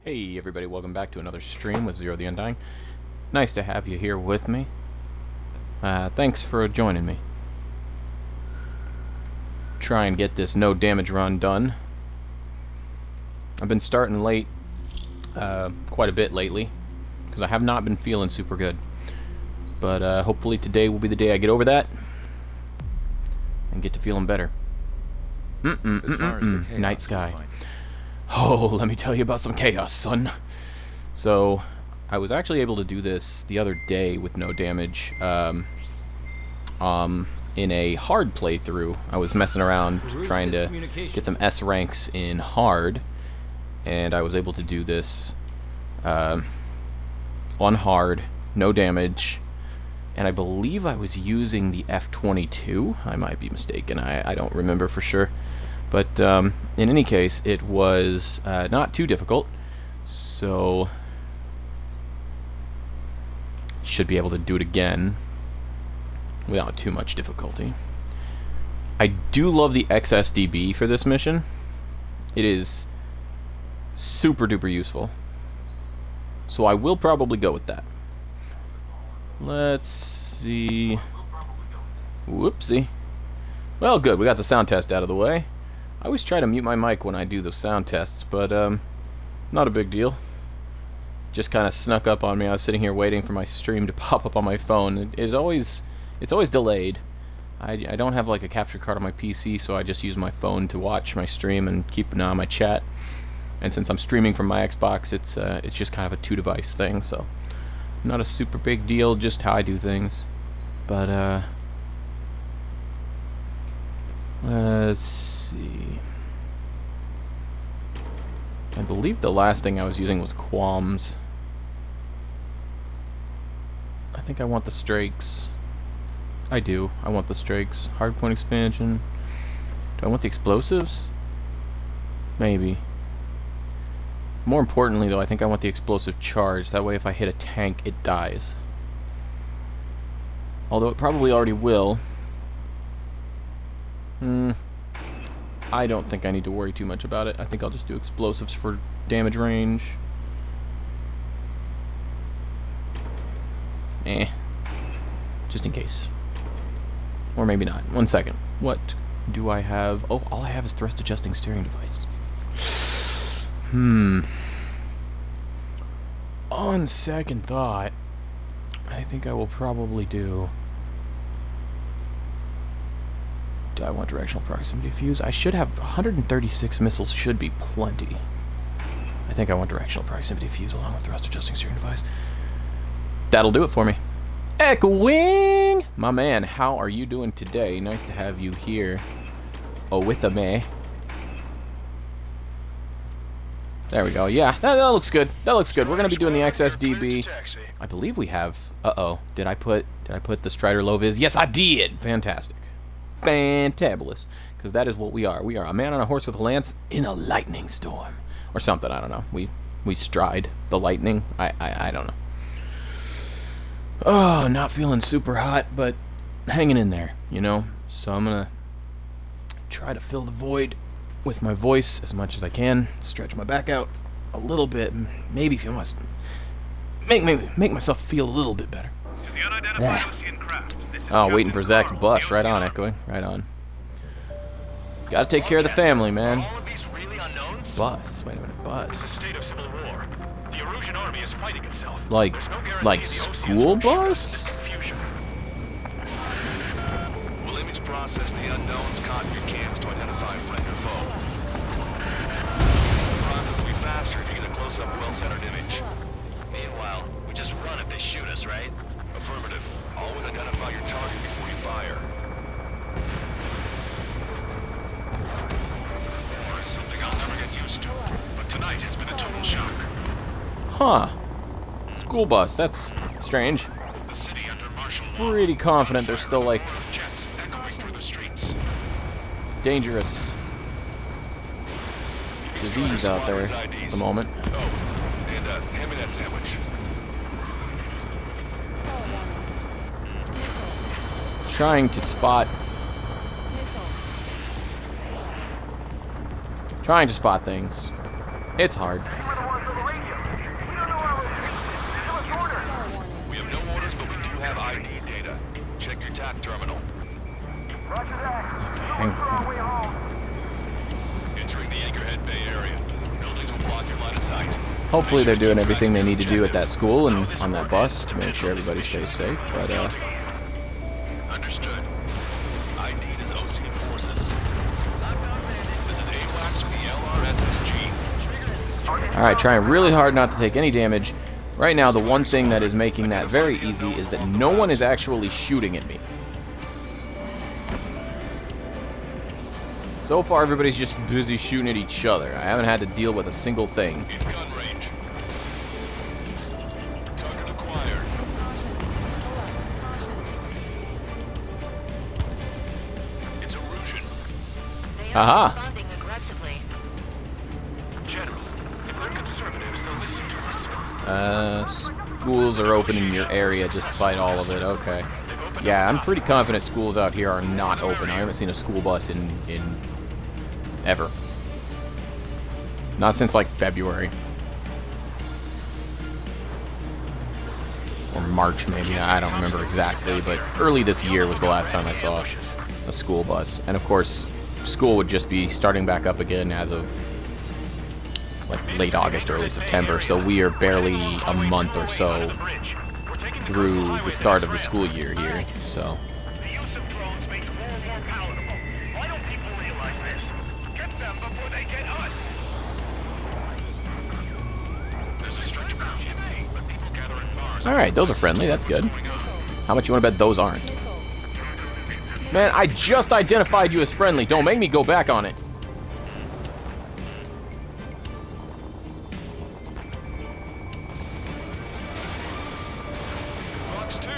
Hey everybody, welcome back to another stream with Zero the Undying. Nice to have you here with me. Thanks for joining me. Try and get this no damage run done. I've been starting late quite a bit lately because I have not been feeling super good. But hopefully today will be the day I get over that and get to feeling better. Night sky. Oh, let me tell you about some chaos, son. So, I was actually able to do this the other day with no damage. In a hard playthrough, I was messing around trying to get some S ranks in hard, and I was able to do this on hard, no damage, and I believe I was using the F-22. I might be mistaken. I don't remember for sure. But in any case, it was not too difficult, so should be able to do it again without too much difficulty. I do love the XSDB for this mission. It is super duper useful, so I will probably go with that. Let's see. Whoopsie. Well, good. We got the sound test out of the way. I always try to mute my mic when I do the sound tests, but not a big deal. Just kind of snuck up on me. I was sitting here waiting for my stream to pop up on my phone. It's always delayed. I don't have like a capture card on my PC, so I just use my phone to watch my stream and keep an eye on my chat. And since I'm streaming from my Xbox, it's just kind of a two-device thing, so not a super big deal. Just how I do things. But let's see. I believe the last thing I was using was Qualms. I think I want the Strakes. I do. I want the Strakes. Hardpoint expansion. Do I want the explosives? Maybe. More importantly, though, I think I want the explosive charge. That way, if I hit a tank, it dies. Although it probably already will. I don't think I need to worry too much about it. I think I'll just do explosives for damage range. Just in case. Or maybe not. 1 second. What do I have? Oh, all I have is thrust adjusting steering device. On second thought, I think I will probably do... Do I want directional proximity fuse? I should have 136 missiles, should be plenty. I think I want directional proximity fuse along with thrust adjusting steering device. That'll do it for me. Echoing! My man, how are you doing today? Nice to have you here. Oh, with a me. There we go. Yeah, that looks good. That looks good. We're gonna be doing the XSDB. I believe we have. Uh-oh. Did I put the Strider low vis? Yes, I did. Fantastic. Fantabulous, because that is what we are. We are a man on a horse with a lance in a lightning storm, or something. I don't know. We stride the lightning. I don't know. Oh, not feeling super hot, but hanging in there, you know. So I'm gonna try to fill the void with my voice as much as I can. Stretch my back out a little bit, maybe feel make myself feel a little bit better. Oh, waiting for Zach's bus. Right on, Echoing. Right on. Gotta take care of the family, man. Bus. Wait a minute. Bus. Like school bus? Will image process the unknowns, copy your cams to identify friend or foe. The process will be faster if you get a close-up, well-centered image. Meanwhile, we just run if they shoot us, right? Affirmative. Always identify your target before you fire. War is something I'll never get used to, but tonight has been a total shock. Huh. School bus. That's strange. The city under martial law. Pretty confident there's still, like, Jets echoing through the streets. dangerous disease out there at the moment. Oh, and hand me that sandwich. Trying to spot things. It's hard. Entering the Anchorhead Bay area. Buildings will block your line of sight. Hopefully they're doing everything they need to do at that school and on that bus to make sure everybody stays safe, but Understood. ID is OC Forces. This is AWACS from the LRSSG. alright, trying really hard not to take any damage. Right now, the one thing that is making that very easy is that no one is actually shooting at me. So far, everybody's just busy shooting at each other. I haven't had to deal with a single thing. In gun range. Target acquired. It's erosion. Aha! Responding aggressively. General, if they're conservatives, they'll listen to us. Schools are open in your area despite all of it. Okay. Yeah, I'm pretty confident schools out here are not open. I haven't seen a school bus in ever. Not since like February. Or March maybe. I don't remember exactly, but early this year was the last time I saw a school bus. And of course, school would just be starting back up again as of like late August, early September, so we are barely a month or so through the start of the school year here, so. The use of drones makes war more palatable. Why don't people realize this? Get them before they get us! There's a strict curfew, but people gather in bars. Alright, those are friendly, that's good. How much you want to bet those aren't? Man, I just identified you as friendly, don't make me go back on it. Fox 2.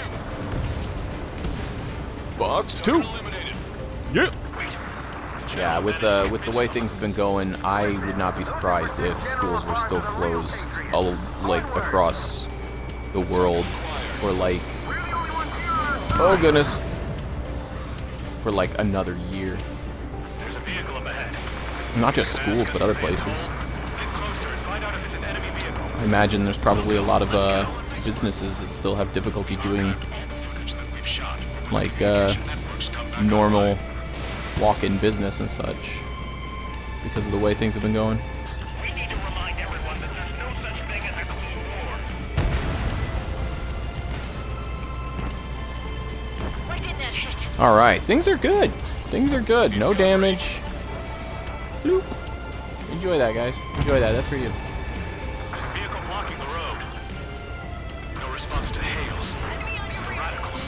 Fox 2. Eliminated. Yep. Yeah, with the way things have been going, I would not be surprised if schools were still closed, all like across the world, for like, oh goodness, for like another year. There's a vehicle up ahead. Not just schools, but other places. Get closer and find out if it's an enemy vehicle. I imagine there's probably a lot of businesses that still have difficulty doing Footage that we've shot. like Networks come back normal walk-in business and such because of the way things have been going. We need to remind everyone that there's no such thing as a Cold War. Why didn't that hit? All right, things are good. Things are good. No damage. Bloop. Enjoy that, guys. Enjoy that. That's for you. There's a vehicle blocking the road. No response to hails. The radicals.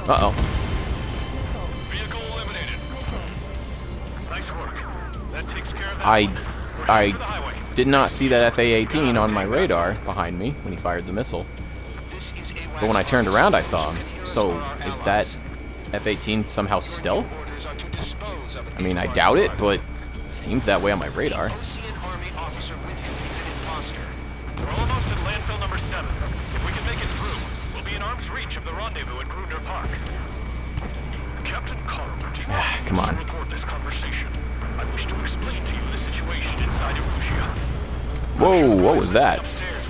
Uh-oh. Vehicle eliminated. Nice work. That takes care of that. I To the highway. did not see that FA-18 on my radar behind me when he fired the missile. This is AWACS. But when I turned around, I saw him. So, is that F-18 somehow stealth? Orders are to dispose of I mean, I doubt it, but it seemed that way on my radar. see an Army officer with him. He's an imposter. We're almost at landfill number 7. If we can make it through, we'll be in arm's reach of the rendezvous at Gruner Park. Captain Carver, do you Come on. record this conversation? I wish to explain to you the situation inside Erusia. Whoa, what was that?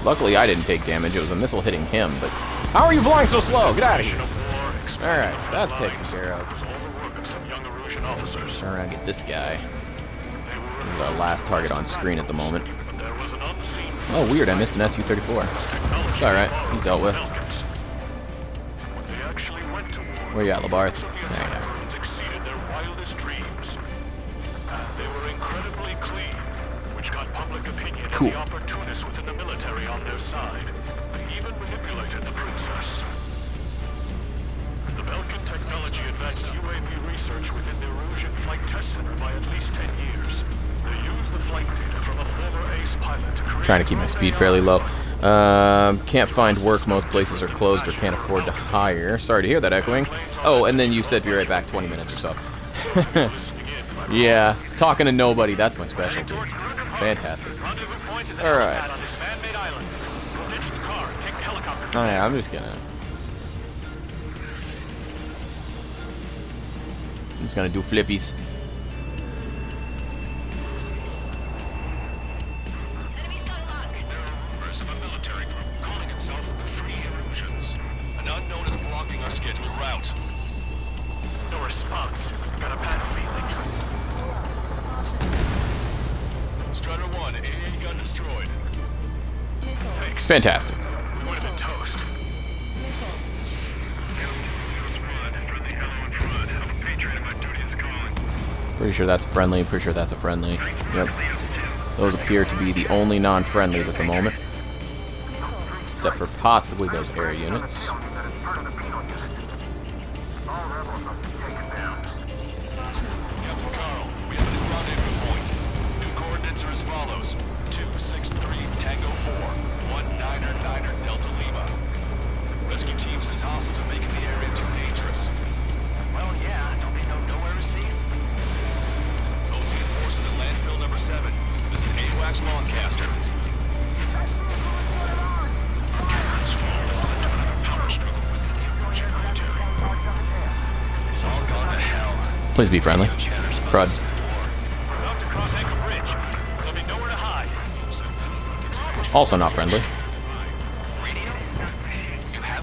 Luckily, I didn't take damage. It was a missile hitting him, but... How are you flying so slow? Get out of here. Alright, so that's taken care of. Overwork of some young Erusian officers. Turn around and get this guy. This is our last target on screen at the moment. But there was an unseen Oh, weird, I missed an Su-34. It's alright, he's dealt with. Falcons. When they actually went to war, Where you at, Labarth? There you go. Americans exceeded their wildest dreams. They were incredibly clean, which got public opinion Cool. and the opportunists within the military on their side. They even manipulated the princess. The Belkin technology advanced UAV research within the Erusian Flight Test Center by at least 10 years. They used the flight data from a former ace pilot to create... Trying to keep my speed fairly low. Can't find work. Most places are closed or can't afford to hire. Sorry to hear that, Echoing. Oh, and then you said be right back 20 minutes or so. Yeah, talking to nobody. That's my specialty. Fantastic. Rendezvous point is a Alright. helipad on this man-made island. We'll ditch the car and take the helicopter. Oh, yeah, I'm just gonna do flippies. Enemy's got a lock. There are rumors of a military group calling itself the Free Erusians. An unknown is blocking our scheduled route. No destroyed. Fantastic. We would have been toast. Pretty sure that's a friendly. Pretty sure that's a friendly. Yep. Those appear to be the only non-friendlies at the moment. Except for possibly those air units. Captain Carl, we have a new rendezvous point. New coordinates are as follows. 263 Tango 4, 1999 Delta Lima. Rescue team says hostiles are making the area too dangerous. Well, yeah, don't they know nowhere is safe? Ocean forces at landfill number 7. This is AWACS Lancaster. It's all gone to hell. Please be friendly. Crud. We're about to cross Anchor Bridge. There'll be nowhere to hide. Also not friendly.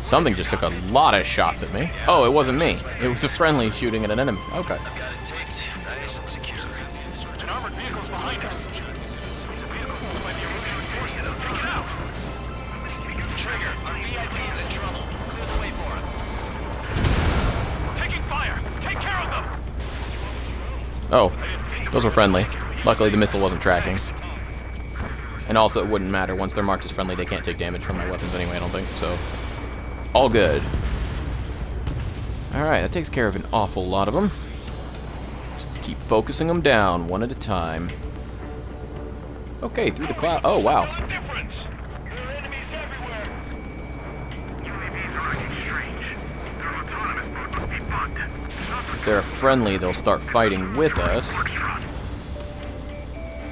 Something just took a lot of shots at me. Oh, it wasn't me. It was a friendly shooting at an enemy. Okay. An armored vehicle's behind us. It's a vehicle pulled by the erosion forces. Take it out. Trigger, our VIP is in trouble. Clear the way for him. Taking fire. Take care of them. Oh, those were friendly. Luckily, the missile wasn't tracking. And also, it wouldn't matter. Once they're marked as friendly, they can't take damage from my weapons anyway, I don't think. So, all good. Alright, that takes care of an awful lot of them. Just keep focusing them down, one at a time. Okay, through the cloud. Oh, wow. What difference? There are enemies everywhere. UAVs are acting strange. They're autonomous, but must be bugged. If they're friendly, they'll start fighting with us.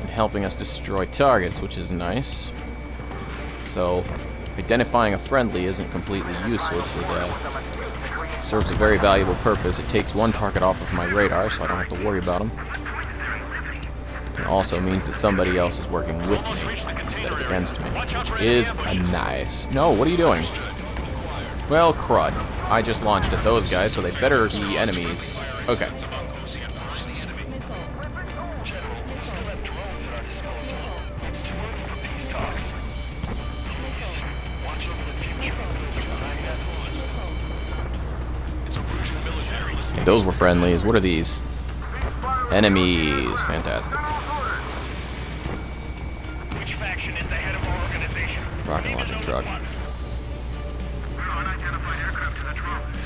And helping us destroy targets, which is nice. So, identifying a friendly isn't completely useless. It serves a very valuable purpose. It takes one target off of my radar, so I don't have to worry about them. It also means that somebody else is working with me instead of against me, which is a nice. No, what are you doing? Well, crud. I just launched at those guys, so they better be enemies. Okay. It's Erosion military. Okay, those were friendlies. What are these? Enemies. Fantastic. Which faction is the head of our organization? Rocket launcher truck. We're unidentified aircraft to the drones.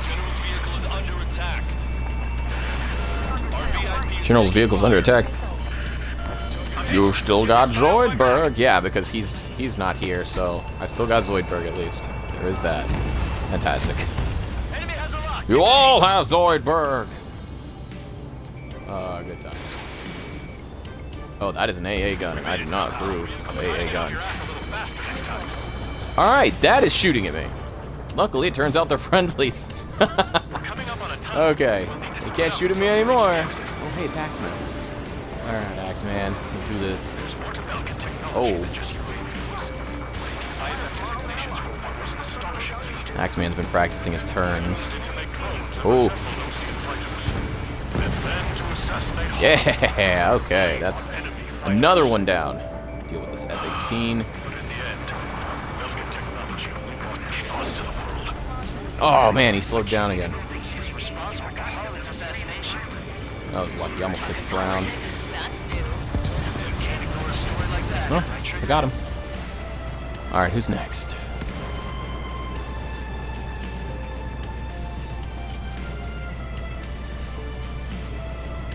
General's vehicle is under attack. Our VIP is General's vehicle's under attack. You still got Zoidberg. Yeah, because he's not here, so I've still got Zoidberg at least. There is that. Fantastic. Enemy has a lock. You all have Zoidberg. Good times. Oh, that is an AA gun, and I do not approve of AA guns. Alright, that is shooting at me. Luckily, it turns out they're friendlies. Coming up on a tunnel. Okay, you can't shoot at me anymore. Oh, hey, it's Axeman. Alright, Axeman, let's do this. Oh. Axeman's been practicing his turns. Oh. Yeah, okay, that's another one down. Deal with this F-18. Oh man, he slowed down again. That was lucky, I almost hit the ground. That's new. Oh, I got him. Alright, who's next?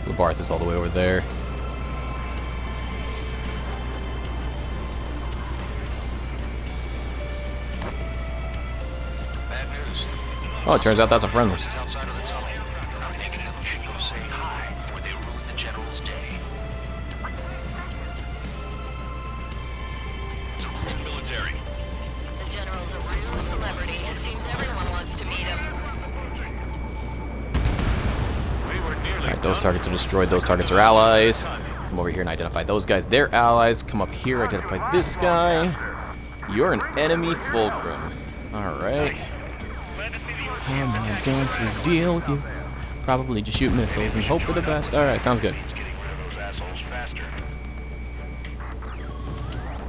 Labarth is all the way over there. Bad news. Oh, it turns out that's a friendly. This is outside of the tunnel. I think we should go say hi before they ruin the general's day. It's Erosion military. The general's a real celebrity. Seems everyone wants to meet him. We were nearly Alright, those targets are destroyed. Those targets are allies. Come over here and identify those guys. They're allies. Come up here, identify this guy. You're an enemy fulcrum. Alright. How am I going to deal with you? Probably just shoot missiles and hope for the best. Alright, sounds good.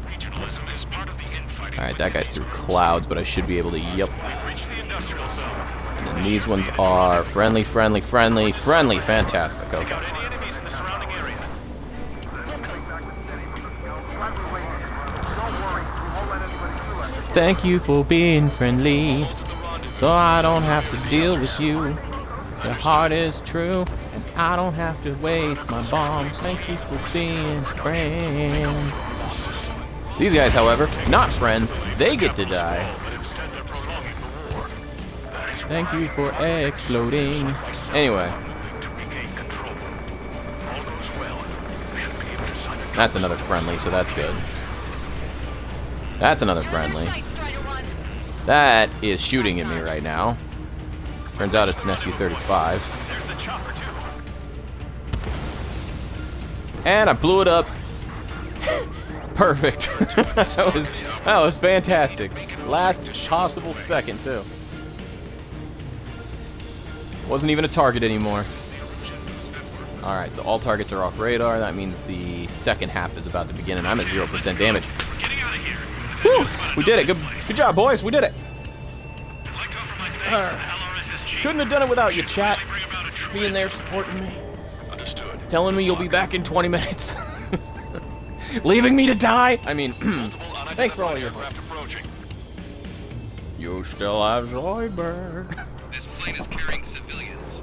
Regionalism is part of the infighting. Alright, that guy's through clouds, but I should be able to, yep. Reach the industrial zone. And then these ones are friendly, friendly, friendly, friendly. Fantastic, okay. Got any enemies in the surrounding area? Thank you for being friendly, so I don't have to deal with you. Your heart is true, and I don't have to waste my bombs. Thank you for being friends. These guys, however, not friends. They get to die. Thank you for exploding. Anyway. That's another friendly, so that's good. That's another friendly. That is shooting at me right now. Turns out it's an Su-35. And I blew it up. Perfect. that was fantastic. Last possible second, too. Wasn't even a target anymore. Alright, so all targets are off radar. That means the second half is about to begin, and I'm at 0% damage. Whew! We did it. Good job, boys. We did it. Couldn't have done it without you, chat. Being there, supporting me. Understood. Telling me you'll be back in 20 minutes. Leaving me to die? I mean, thanks for all your help. Approaching. You still have Zoidberg. This plane is carrying civilians.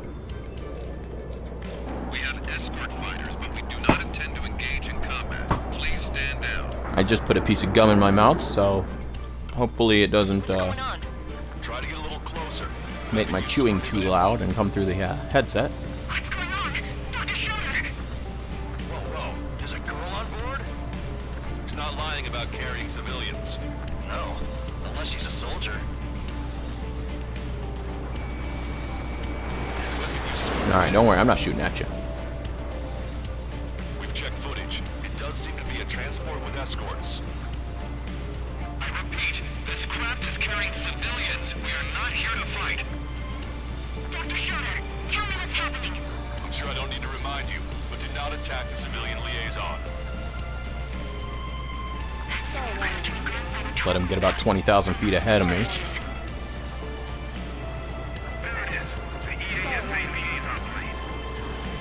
We have escort fighters, but we do not intend to engage in combat. Please stand down. I just put a piece of gum in my mouth, so hopefully it doesn't Try to get a little closer. make my chewing too loud and come through the headset. What's going on? Dr. Schroeder! Whoa. There's a girl on board? He's not lying about carrying civilians. No. Unless she's a soldier. Alright, don't worry, I'm not shooting at you. We've checked footage. It does seem to be a transport with escorts. I repeat, this craft is carrying civilians. We are not here to fight. Dr. Schroeder, tell me what's happening. I'm sure I don't need to remind you, but do not attack the civilian liaison. Let him get about 20,000 feet ahead of me. There it is. The EASA liaison plane.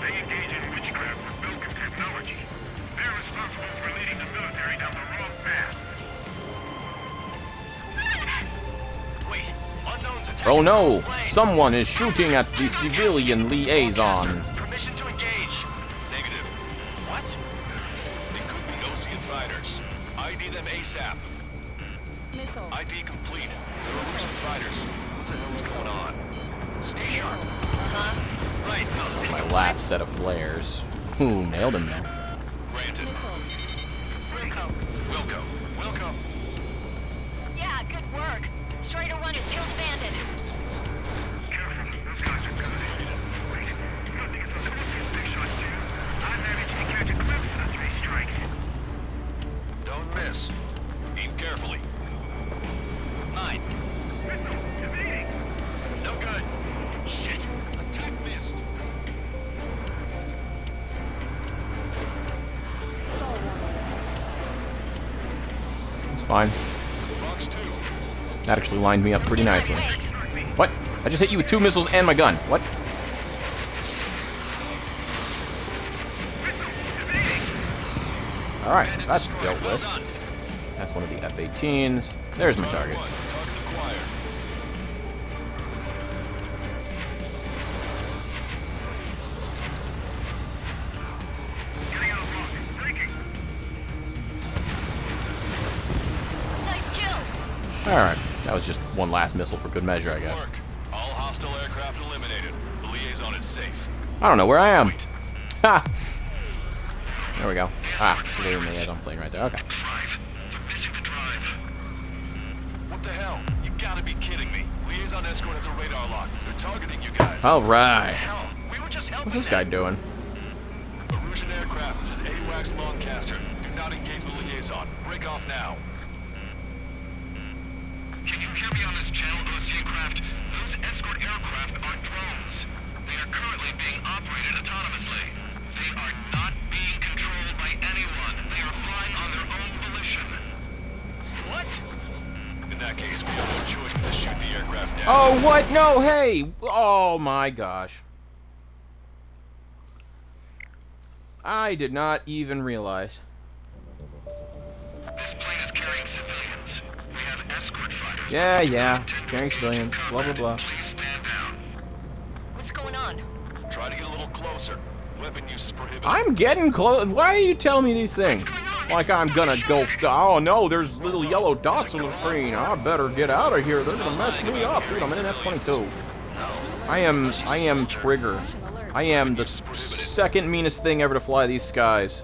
They engage in witchcraft with Belkin technology. They're responsible for leading the military down the wrong path. Wait, unknowns attacking. Oh no! the plane. Someone is shooting at the civilian liaison. Permission to engage. Negative. What? They could be Osean fighters. ID them ASAP. ID complete. They're Osean fighters. What the hell is going on? Stay sharp. Right. My last set of flares. Ooh, nailed him there. Granted. Wilco. Yeah, good work. Strider 1 has killed a bandit. Careful. Those guys are good. Wait. You don't think it's those Scorpions they shot too? I managed to catch a glimpse of the 3 strikes. Don't miss. Aim carefully. 9. Evading. No good. Shit. Attack missed. It's fine. Fox 2. That actually lined me up pretty nicely. What? I just hit you with 2 missiles and my gun. What? Alright, that's dealt with. That's one of the F-18s. There's my target. Target acquired. Getting out of block. Breaking. Nice kill. Alright, that was just one last missile for good measure, I guess. Work. All hostile aircraft eliminated. The liaison is safe. I don't know where I am. Wait. Ha! There we go. Ah, civilian liaison plane right there. Okay. Drive. They're missing the drive. What the hell? You gotta be kidding me. Liaison escort has a radar lock. They're targeting you guys. Alright. Hell, we were just helping. What's this guy doing? Erusian aircraft. This is AWACS Longcaster. Do not engage the liaison. Break off now. Can you hear me on this channel, Oceancraft? Those escort aircraft are drones. They are currently being operated autonomously. They are not being controlled by anyone. They are flying on their own volition. What? In that case, we have no choice but to shoot the aircraft down. Oh, what? No, hey! Oh my gosh. I did not even realize. This plane is carrying civilians. We have escort fighters. Yeah, carrying civilians, blah blah blah. Please stand down. What's going on? Try to get a little closer. Weapon use is prohibited. I'm getting close. Why are you telling me these things? Like I'm gonna go. Oh no, there's little yellow dots on the screen. I better get out of here. They're gonna mess me up, dude. I'm in an F-22. I am Trigger. I am the second meanest thing ever to fly these skies.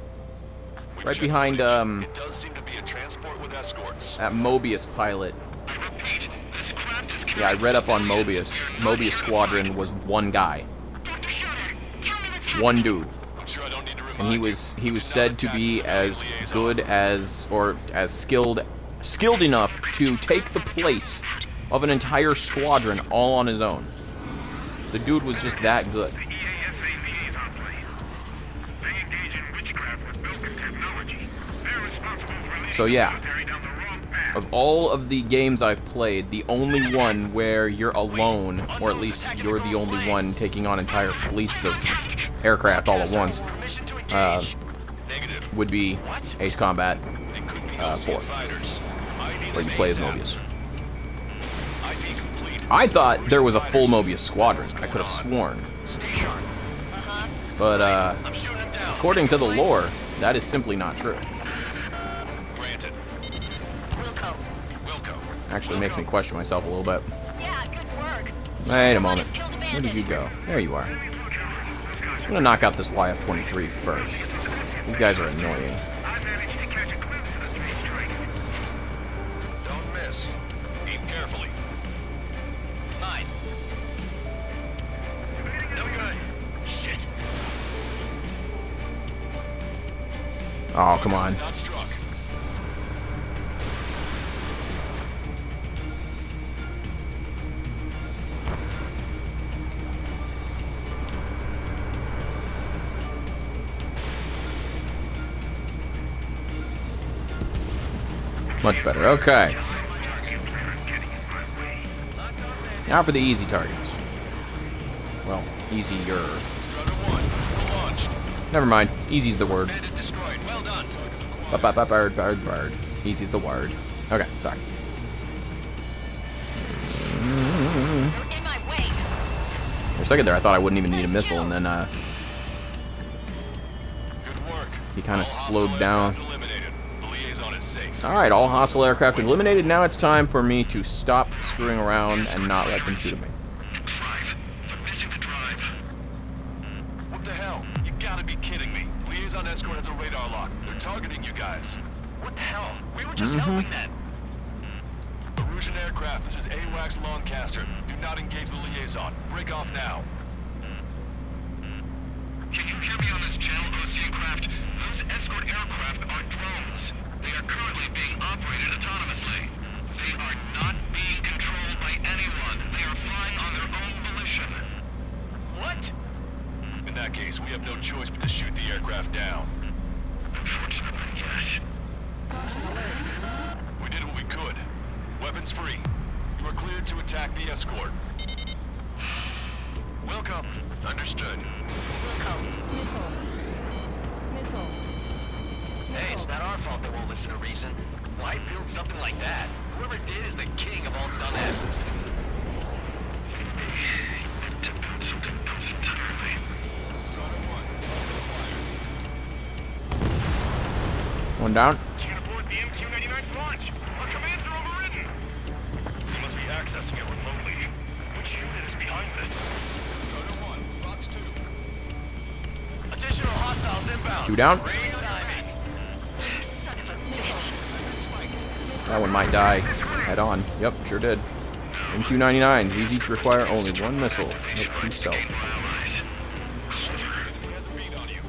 With Right jet behind footage, it does seem to be a transport with escorts. that Mobius pilot. I repeat, this craft is Yeah, I read up on Mobius. Mobius Squadron was one guy, Dr. Shutter, tell me what's happening. one dude. I'm sure I don't need to remind And he you, was do not said to attack be the as civilian good liaison. as or as skilled enough to take the place of an entire squadron all on his own. The dude was just that good. the EASA liaison plane. They engage in witchcraft with Belkin technology. They're responsible for leading So yeah, the military down the wrong path. of all of the games I've played, the only one where you're alone, or at least you're the only one taking on entire fleets of aircraft all at once, Negative. would be Ace Combat, They could be 4, OC fighters. ID where you they play as may Mobius. sound. ID complete. I thought there was a full Mobius squadron. I could have sworn. Stay sharp. But, I'm shooting him down. according to the lore, that is simply not true. Granted. Wilco. Wilco. Actually makes me question myself a little bit. Yeah, good work. Wait a moment. Where did you go? There you are. I'm gonna knock out this YF-23 first. You guys are annoying. I managed to catch a glimpse of the three strikes. Don't miss. Aim carefully. Mine. No good. Shit. Oh, come on. Not struck. Much better. Okay. Now for the easy targets. Well, easier. Strutter 1. Missile launched. Never mind. Easy's the word. Bandit destroyed. Well done. Bird. Easy's the word. Okay, sorry. You're in my way. For a second there, I thought I wouldn't even need a missile, and then, Good work. he kind of All slowed hostile down. aircraft eliminated. The liaison is safe. Alright, all hostile aircraft eliminated. Now it's time for me to stop screwing around and not let them shoot at me. Drive. They're missing the drive. What the hell? You gotta be kidding me. Liaison escort has a radar lock. They're targeting you guys. What the hell? We were just helping them. Erusian aircraft, this is AWACS Longcaster. Do not engage the liaison. Break off now. Can you hear me on this channel, Oceancraft? Those escort aircraft are drones. They are currently being operated autonomously. They are not being controlled by anyone. They are flying on their own volition. What? In that case, we have no choice but to shoot the aircraft down. Unfortunately, yes. We did what we could. Weapons free. You are cleared to attack the escort. Welcome. Understood. Wilco. Hey, it's not our fault they won't listen to reason. Why build something like that? Whoever did is the king of all dumbasses. To build something else entirely. One down. You can aboard the MQ-99's launch. Our commands are overridden. We must be accessing it remotely. Which unit is behind this? Strutter 1, Fox 2. Additional hostiles inbound. Two down. Great timing. Son of a bitch. That one might die. Head on. Yep, sure did. MQ-99s, easy to require only one missile. Note to self. He has a beat on you.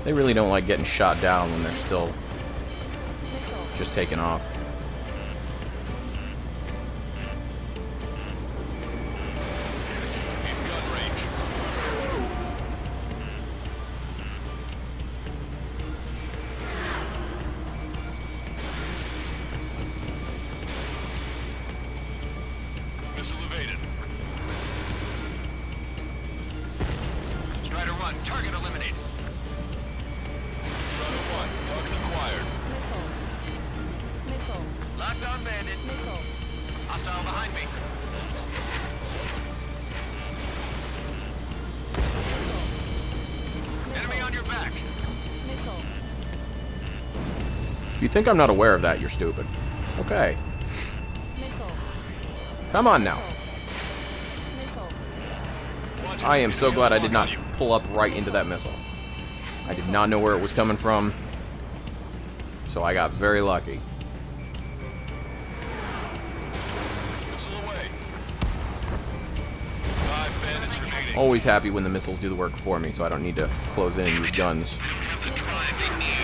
They really don't like getting shot down when they're still just taking off. In gun range. Missile evaded. Strider 1, target eliminated. Strider 1, target acquired. Locked on bandit. Hostile behind me. Enemy on your back. If you think I'm not aware of that, you're stupid. Okay. Come on now. Watch it. I am so Enemy glad has I a did lock not on you. pull up right into that missile. I did not know where it was coming from, so I got very lucky. Missile away. 5 bandits remaining. Always happy when the missiles do the work for me, so I don't need to close in and use guns. They don't have the drive they need.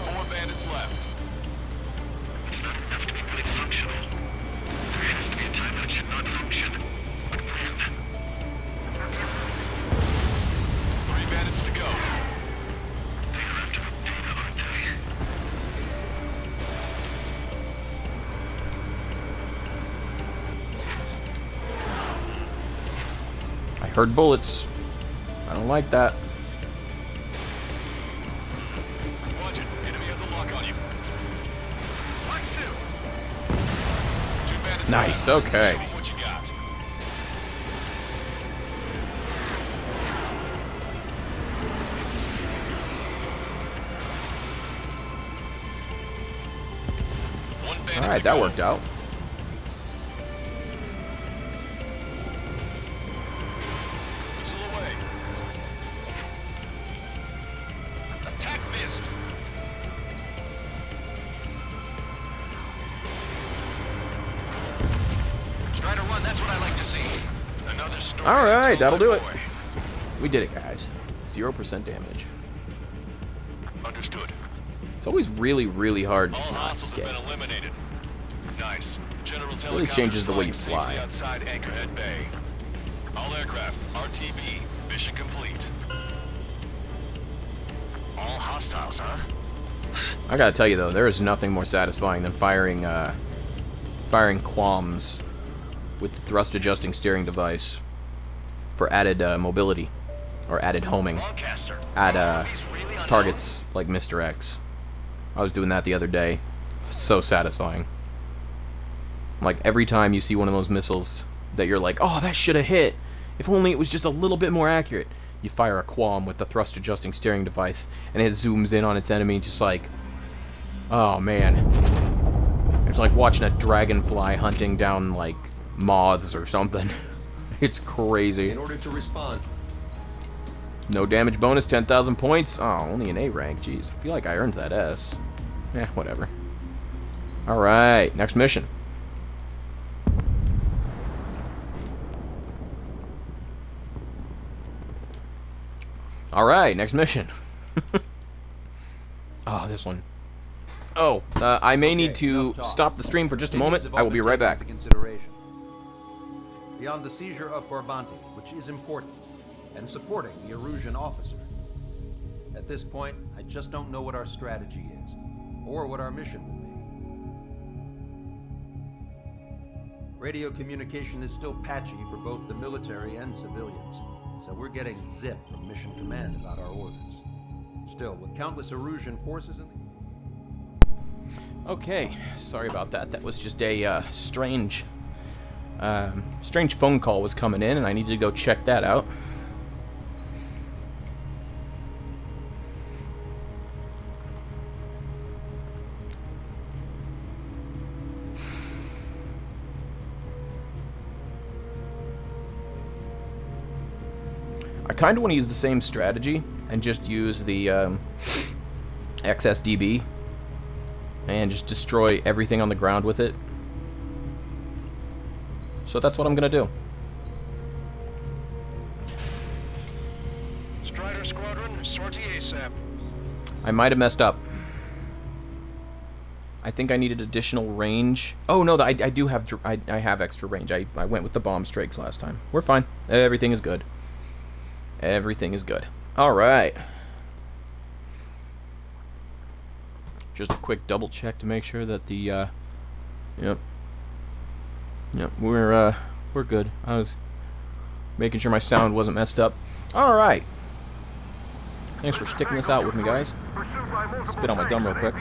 4 bandits left. It's not enough to be fully functional. There has to be a time when it should not function. But when? 3 bandits to go. They're after the data, aren't they? I heard bullets. I don't like that. Watch it. Enemy has a lock on you. Watch 2. 2 bandits Nice, left. okay. Show 'em what you got. One bandit Alright, to that go. worked out. Missile away. Attack missed. Strider 1, that's what I like to see. Another story. Alright, told that'll by do it. boy. We did it, guys. 0% damage. Understood. It's always really, really hard to All not hostiles have get. been eliminated. Nice. General's Really helicopter changes the way you safely fly. outside Anchorhead Bay. All aircraft, RTB, mission complete. All hostiles, huh? I gotta tell you though, there is nothing more satisfying than firing qualms with the thrust adjusting steering device for added mobility or added homing Lancaster. at Are these really unknown? targets like Mr. X. I was doing that the other day. So satisfying. Like every time you see one of those missiles that you're like, oh, that should have hit. If only it was just a little bit more accurate. You fire a qualm with the thrust adjusting steering device and it zooms in on its enemy just like, oh man. It's like watching a dragonfly hunting down like moths or something. It's crazy. In order to respond, No damage bonus, 10,000 points. Oh, only an A rank. Jeez, I feel like I earned that S. Eh, whatever. Alright, next mission. Alright, next mission. Oh, this one. Oh, I may need to enough talk. stop the stream for just a Opinions moment. have I all will be been right taken back. into consideration. Beyond the seizure of Forbanti, which is important, and supporting the Erusian officer. At this point, I just don't know what our strategy is, or what our mission will be. Radio communication is still patchy for both the military and civilians, so we're getting zip from Mission Command about our orders. Still, with countless Erusian forces in the... Okay, sorry about that. That was just a strange phone call was coming in, and I needed to go check that out. I kind of want to use the same strategy and just use the XSDB and just destroy everything on the ground with it. So that's what I'm gonna do. sortie ASAP. I might have messed up. I think I needed additional range. Oh no, I do have I have extra range. I went with the bomb strikes last time. We're fine. Everything is good. Everything is good. All right. Just a quick double check to make sure that the yep, we're good. I was making sure my sound wasn't messed up. All right. Thanks for sticking this out with me, guys. Spit on my gum real quick.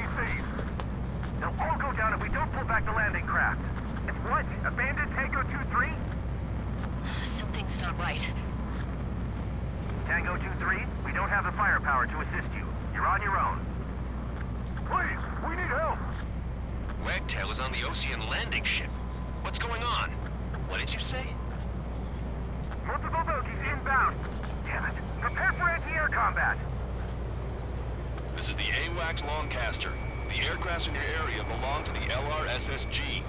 They'll all go down if we don't pull back the landing craft. It's what? Abandoned Tango 2-3? Something's not right. Tango 2-3, we don't have the firepower to assist you. You're on your own. Please, we need help. Wagtail is on the Ocean landing ship. What's going on? What did you say? Multiple bogies inbound. Damn it. Prepare for anti-air combat. This is the AWACS Longcaster. The aircrafts in your area belong to the LRSSG.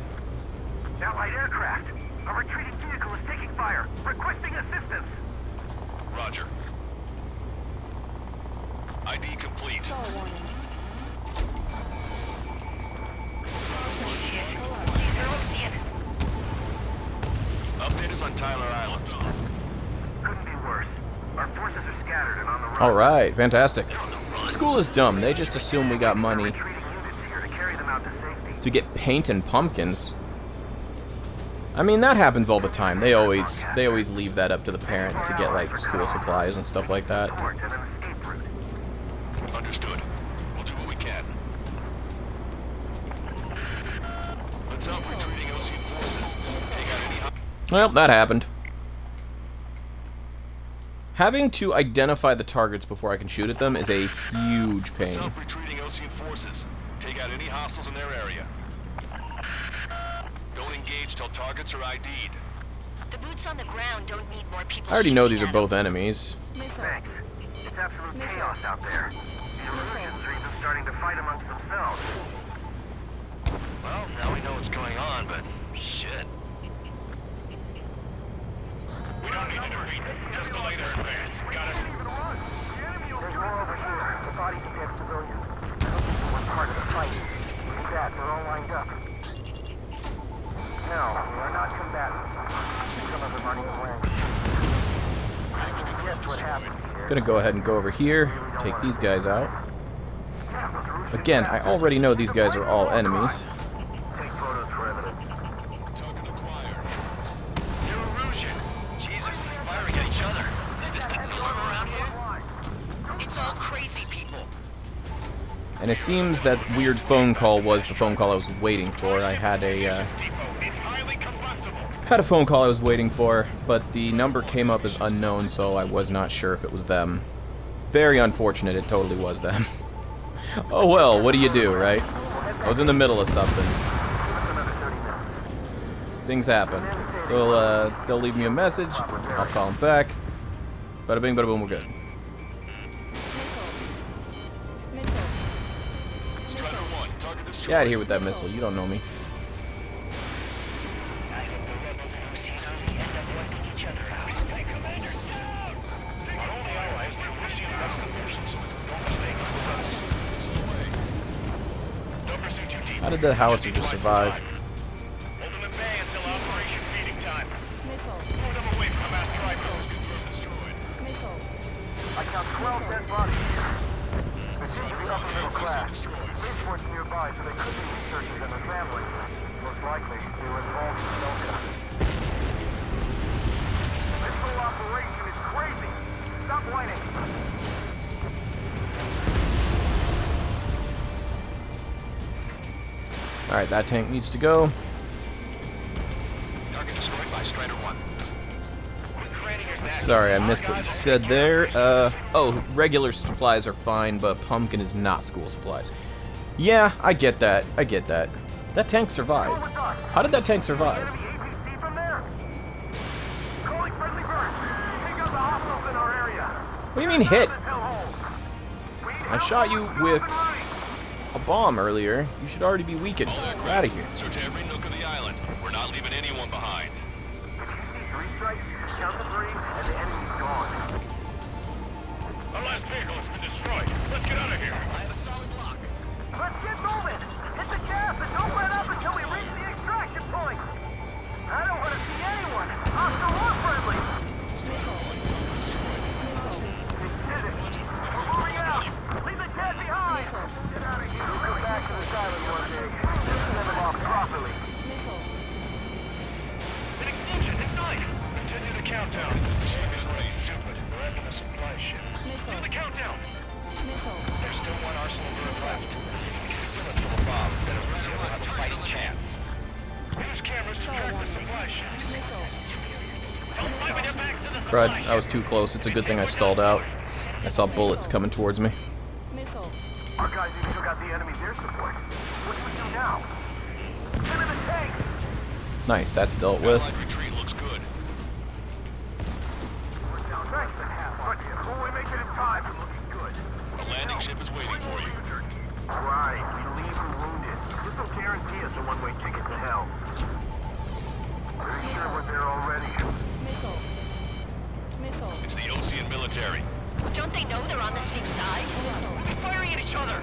Allied aircraft. A retreating vehicle is taking fire. Requesting assistance. Roger. ID complete. Update us on Tyler Island. Couldn't be worse. Our forces are scattered and on the run. All right, fantastic. School is dumb. They just assume we got money Retreating units here to carry them out to safety. to get paint and pumpkins. I mean, that happens all the time. They always leave that up to the parents to get like school supplies and stuff like that. Port and an escape route. Understood. We'll do what we can. Let's help retreating Ocean forces. Take out any... Well, that happened. Having to identify the targets before I can shoot at them is a huge Let's pain. help retreating Ocean forces. Take out any hostiles in their area. Don't engage till targets are ID'd. The boots on the ground don't need more people. I already know shooting these are at both enemies. Thanks. It's absolute chaos out there. The Erusians are even starting to fight amongst themselves. Well, now we know what's going on, but shit. We don't need to defeat them. Just delay their advance. Got it. There's more over here. The bodies of dead civilians. Those people were part of the fight. Look at that. They're all lined up. No, we're not combatants. Some of them aren't even wearing shoes. Guess what happened here? Gonna go ahead and go over here, take these guys out. Again, I already know these guys are all enemies. Take photos for evidence. Target acquired. New Erusian. Jesus, they're firing at each other. Is this the norm around here? It's all crazy people. And it seems that weird phone call was the phone call I was waiting for. I had a phone call I was waiting for, but the number came up as unknown, so I was not sure if it was them. Very unfortunate, it totally was them. Oh well, what do you do, right? I was in the middle of something. Things happen. They'll leave me a message, I'll call them back. Bada bing, bada boom, we're good. Strider 1, target destroyed. Get out of here with that missile, you don't know me. How did the howitzer just survive? Hold them at bay until Operation Feeding Time. Pull them away from the mass driver. Confirmed destroyed. I count 12 dead bodies here. They seem to be upper middle class. Spaceport's nearby, so they could be researchers and their families. Most likely, they were involved in Delta. This whole operation is crazy. Stop whining. Alright, that tank needs to go. Target destroyed by Strider 1. Sorry, I missed what you said there. Oh, regular supplies are fine, but pumpkin is not school supplies. Yeah, I get that. I get that. That tank survived. How did that tank survive? APC from there. Calling friendly birds. Take out the hostiles in our area. What do you mean hit? Tell home. I shot you with a bomb earlier. You should already be weakened. Get out of here. Search every nook of the island. We're not leaving anyone behind. If you see 3 strikes, count the 3, and the enemy's gone. Our last vehicle has been destroyed. Let's get out of here. I have a solid lock. Let's get moving! Hit the gas and don't let up until we reach the extraction point! I don't want to see anyone, hostile or friendly! Strider 1, target destroyed. Did it! We're moving out! Leave the cat behind! Get out of here! We'll come back to this island one day. Send them off properly. An explosion inside. Continue the countdown. It's in the ship's range. Stupid. We're after the supply ship. Do the countdown. There's still one arsenal bird left. Kill it to the bomb. Then Arusia will have a fighting chance. Use cameras to track the supply ships. Don't fight with your backs to the Crud, supply I was too close. It's a good thing I stalled out. I saw bullets coming towards me. Our guys even took out the enemy's air support. What do we do now? Get in the tank! Nice, that's dealt with. Allied retreat looks good. We're down nice and half, aren't you? When we make it in time, we're looking good. A landing ship is waiting for you. Right, we leave them wounded. This will guarantee us a one-way ticket to hell. Pretty sure we're there already. It's the Ocean military. Don't they know they're on the same side? We're firing at each other.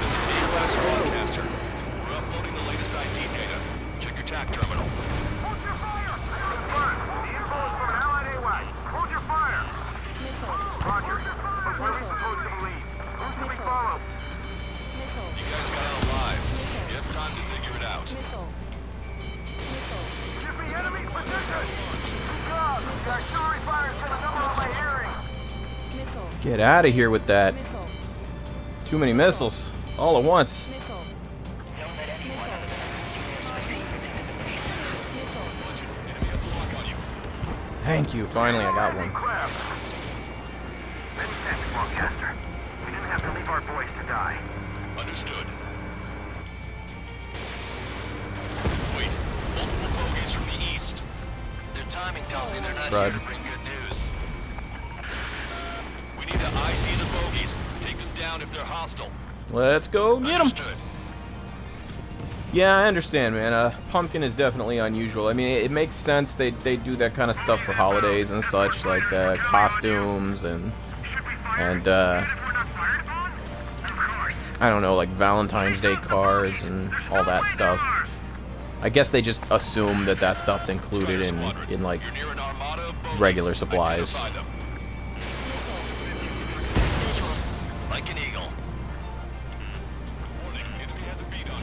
This is AWACS broadcaster. We're uploading the latest ID data. Check your TAC terminal. Hold your fire! Confirmed. The info is from an allied AWAC. Hold your fire! Roger. But what are we supposed to believe? Who should we follow? You guys got out alive. You have time to figure it out. Should be enemy position! Good job! The artillery fire sent a number on my hearing! Get out of here with that. Too many missiles. All at once. Enemy has a lock on you. Thank you. Finally, I got one. Crap! Many thanks, broadcaster. We didn't have to leave our boys to die. Understood. Wait, multiple bogeys from the east. Their timing tells me they're not Crud. here to bring good news. We need to ID the bogeys. Take them down if they're hostile. Let's go get them. Understood. Yeah, I understand, man. Pumpkin is definitely unusual. I mean, it makes sense. They do that kind of stuff for holidays and such, like costumes and I don't know, like Valentine's Day cards and all that stuff. I guess they just assume that that stuff's included in like You're near an armada of bogeys. regular supplies. Identify them. Visual. Like an eagle. Warning, enemy has a beat on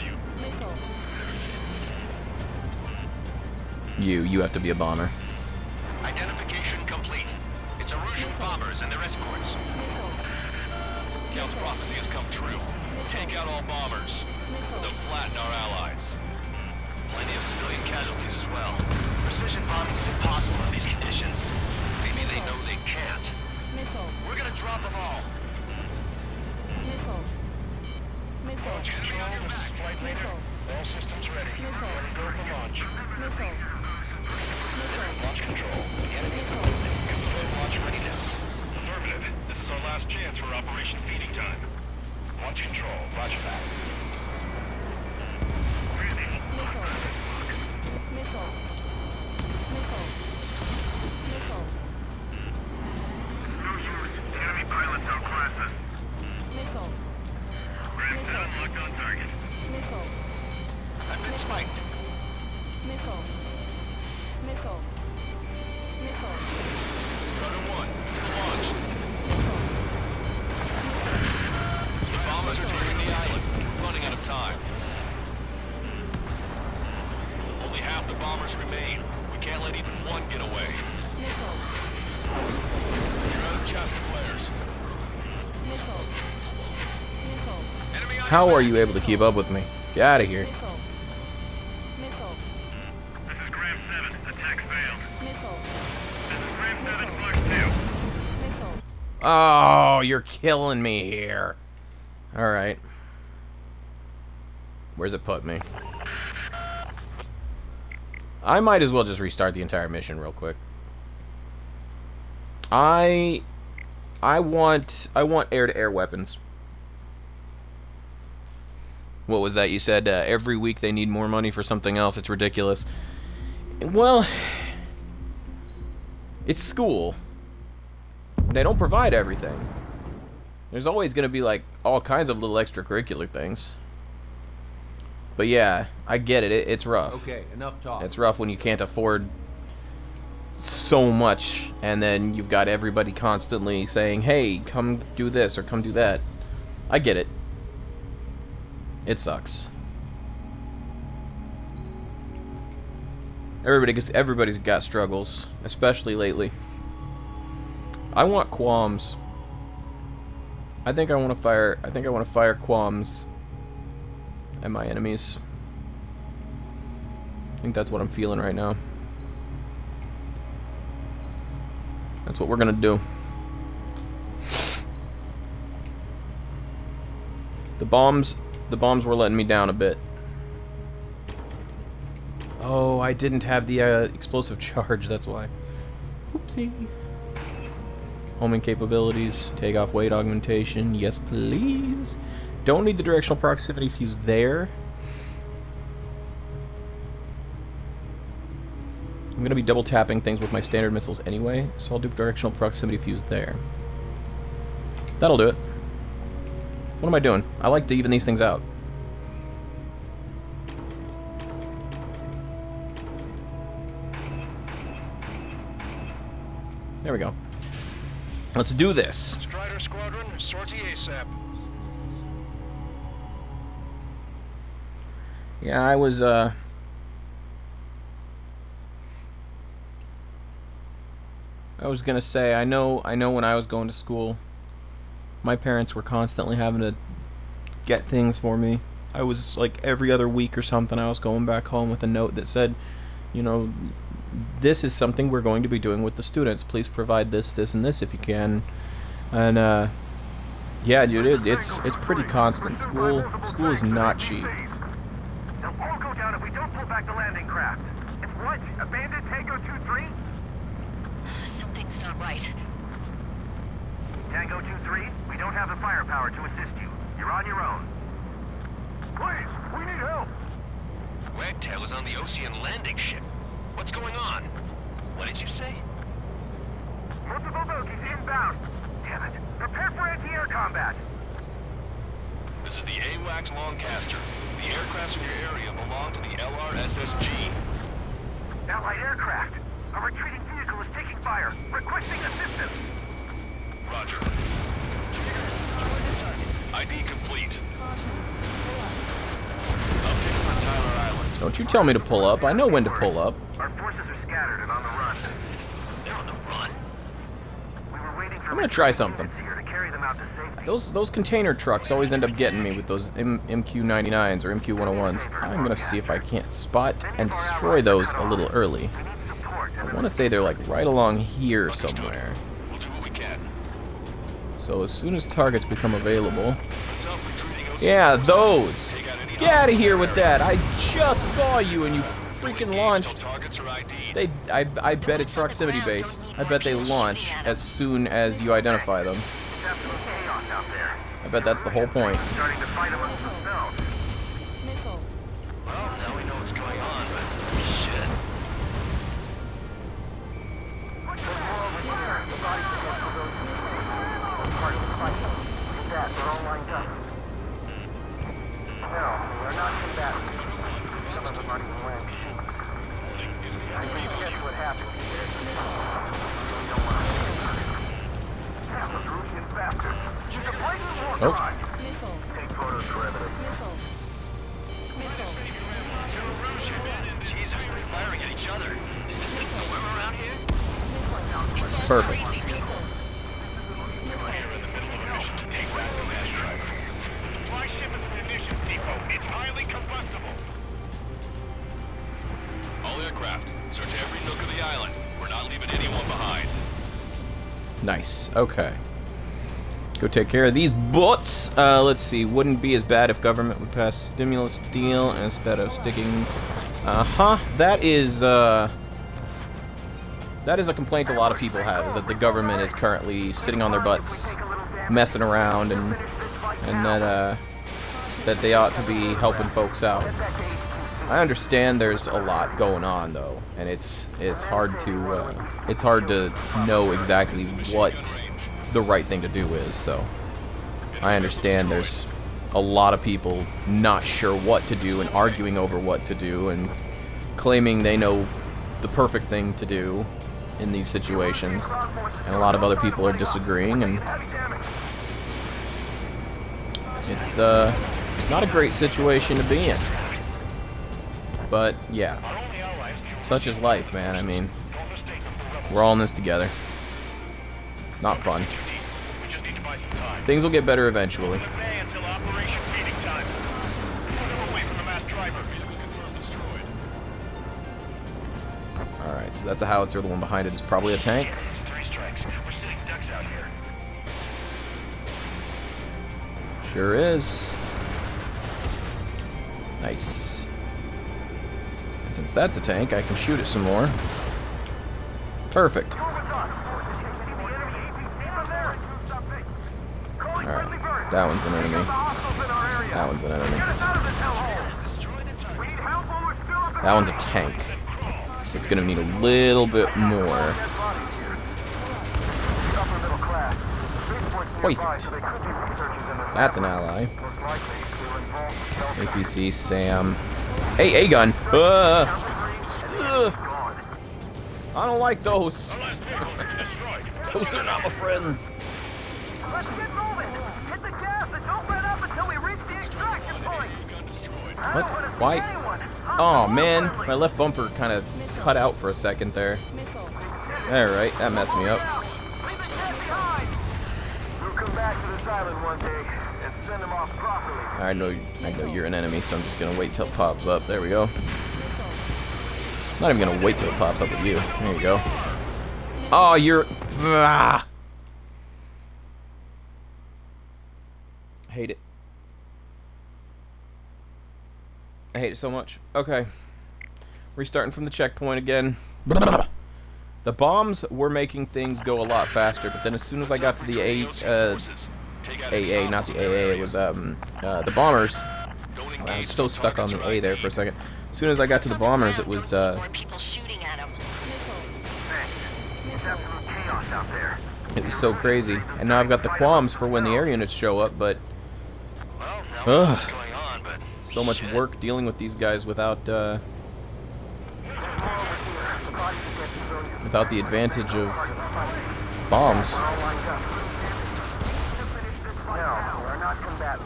you. You have to be a bomber. Identification complete. It's Erusian bombers and their escorts. Count's prophecy has come true. Take out all bombers. They'll flatten our allies. Plenty of civilian casualties as well. Precision bombing is impossible in these conditions. Maybe they know they can't. We're gonna drop them all. Enemy on your back. Flight leader. All systems ready. Ready to go for launch. Launch control. The enemy is closing. Is the launch readiness? Affirmative. This is our last chance for Operation Feeding Time. Launch control. Roger that. Enemy pilots outclass us. Locked on target. I've been spiked. Strider 1, missile launched. The bombers are nearing the island. We're running out of time. Only half the bombers remain. We can't let even one get away. You're out of chaff flares. Enemy on How your are back. you able to keep up with me? Get out of here. This is Graham 7. Attack failed. This is Graham 7, Clark 2. Oh, you're killing me here. Alright. Where's it put me? I might as well just restart the entire mission real quick. I want air-to-air weapons. What was that you said? Every week they need more money for something else. It's ridiculous. Well, it's school. they don't provide everything. There's always going to be like all kinds of little extracurricular things. But yeah, I get it. It's rough. Okay, enough talk. It's rough when you can't afford so much, and then you've got everybody constantly saying, "Hey, come do this or come do that." I get it. It sucks. Everybody's got struggles, especially lately. I want qualms. I think I want to fire qualms at my enemies. I think that's what I'm feeling right now. That's what we're gonna do. The bombs were letting me down a bit. Oh, I didn't have the explosive charge, that's why. Oopsie. Homing capabilities, takeoff weight augmentation, yes please. Don't need the directional proximity fuse there. I'm going to be double tapping things with my standard missiles anyway, so I'll do directional proximity fuse there. That'll do it. What am I doing? I like to even these things out. There we go. Let's do this. Strider Squadron, sortie ASAP. Yeah, I was gonna say, I know when I was going to school, my parents were constantly having to get things for me. I was like every other week or something, I was going back home with a note that said, you know, this is something we're going to be doing with the students. Please provide this, this, and this if you can. And yeah, dude, it's pretty constant. School is not cheap. They'll all go down if we don't pull back the landing craft. It's what? Abandoned Tango 2-3? Something's not right. Tango 2-3, we don't have the firepower to assist you. You're on your own. Please, we need help. Wagtail is on the Ocean landing ship. What's going on? What did you say? Multiple bogies inbound. Damn it. Prepare for anti-air combat. This is the AWACS Longcaster. The aircrafts in your area belong to the LRSSG. Allied aircraft. A retreating vehicle is taking fire. Requesting assistance. Roger. ID complete. Updates on Tyler Island. Don't you tell me to pull up. I know when to pull up. Our forces are scattered and on the run. They're on the run. We were waiting for I'm gonna try something. here to carry them out to safety. Those container trucks always end up getting me with those MQ-99s or MQ-101s. I'm gonna see if I can't spot and destroy those a little early. We need support. I want to say they're like right along here somewhere. We'll do what we can. So as soon as targets become available... Let's help retreating OC Yeah, forces. those! Take out any Get out of hostiles here in with the that! area. I just saw you and you freaking Engage launched. till targets are ID'd. I bet it's proximity based. I bet they launch as soon as you identify them. It's absolute chaos out there. I bet that's the whole point. Starting to fight amongst themselves. Well, now we know what's going on, but shit. Oh, Jesus, they're firing at each other. Is this the norm around here? perfect. Supply ship at the munitions depot. It's highly combustible. All aircraft, search every nook of the island. We're not leaving anyone behind. Nice. Okay. Go take care of these butts. Let's see. Wouldn't be as bad if government would pass stimulus deal instead of sticking... That is a complaint a lot of people have, is that the government is currently sitting on their butts, messing around, and that they ought to be helping folks out. I understand there's a lot going on though, and it's hard to know exactly what the right thing to do is. So I understand there's a lot of people not sure what to do and arguing over what to do and claiming they know the perfect thing to do in these situations, and a lot of other people are disagreeing, and it's not a great situation to be in. But yeah, such is life, man. I mean, we're all in this together. Not fun. Things will get better eventually. Alright, so that's a howitzer. The one behind it is probably a tank. Sure is. Nice. And since that's a tank, I can shoot it some more. Perfect. Alright, that one's an enemy. That one's an enemy. That one's a tank. So it's gonna need a little bit more. Perfect. That's an ally. APC, Sam. Hey, A-gun! I don't like those. Those are not my friends. Let's get moving. Hit the gas and don't let up until we reach the extraction point. What? Why? Oh man, my left bumper kind of cut out for a second there. Alright, that messed me up. Leave the jet behind. We'll come back to this island one day and send them off properly. I know you're an enemy, so I'm just gonna wait till it pops up. There we go. Not even gonna wait till it pops up with you. There you go. Oh, you're... Ah. I hate it. I hate it so much. Okay. Restarting from the checkpoint again. The bombs were making things go a lot faster, but then as soon as I got to the AA, not the AA, it was the bombers. I was still stuck on the A there for a second. As soon as I got to the bombers, it was More people shooting at them. It's absolute chaos out there. it was so crazy. And now I've got the qualms for when the air units show up, but Well, now we know ugh, what's going on, but so much shit. work dealing with these guys without without the advantage of bombs. No, we're not combatants.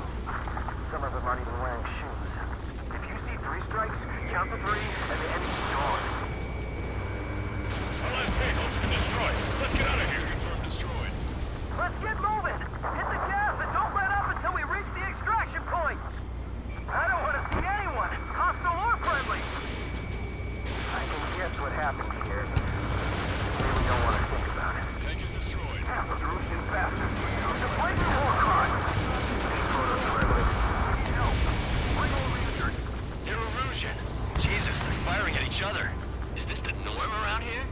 Some of them aren't even wearing shoes. If you see 3 strikes, count to 3, and the enemy's gone. Let's get moving! Hit the gas and don't let up until we reach the extraction point! I don't want to see anyone, hostile or friendly! I can guess what happened here. Maybe we don't want to think about it. Tank is destroyed. Half of the Russian bastards used a blatant war crime! They're Erusian. Jesus, they're firing at each other. Is this the norm around here?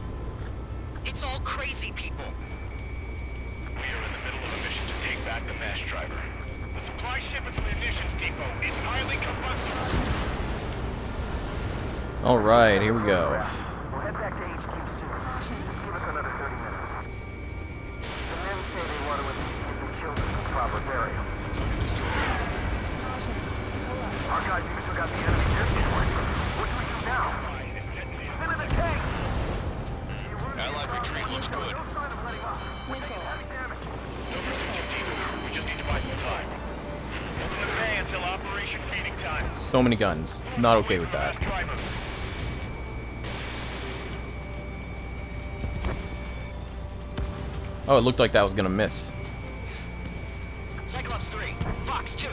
It's all crazy people. We are in the middle of a mission to take back the mass driver. The supply ship at the munitions depot is highly combustible. Alright, here we go. We'll head back to HQ soon. Just give us another 30 minutes. The men say they want to investigate the children for proper burial. Our guys even took out the enemy airport. What do we do now? Spin in the tank! Allied retreat looks good. No sign of letting up. We're taking heavy damage. We just need to buy some time. Open the bay until Operation Feeding Time. So many guns. Not okay with that. Driver. Oh, it looked like that was gonna miss. Cyclops 3, Fox 2.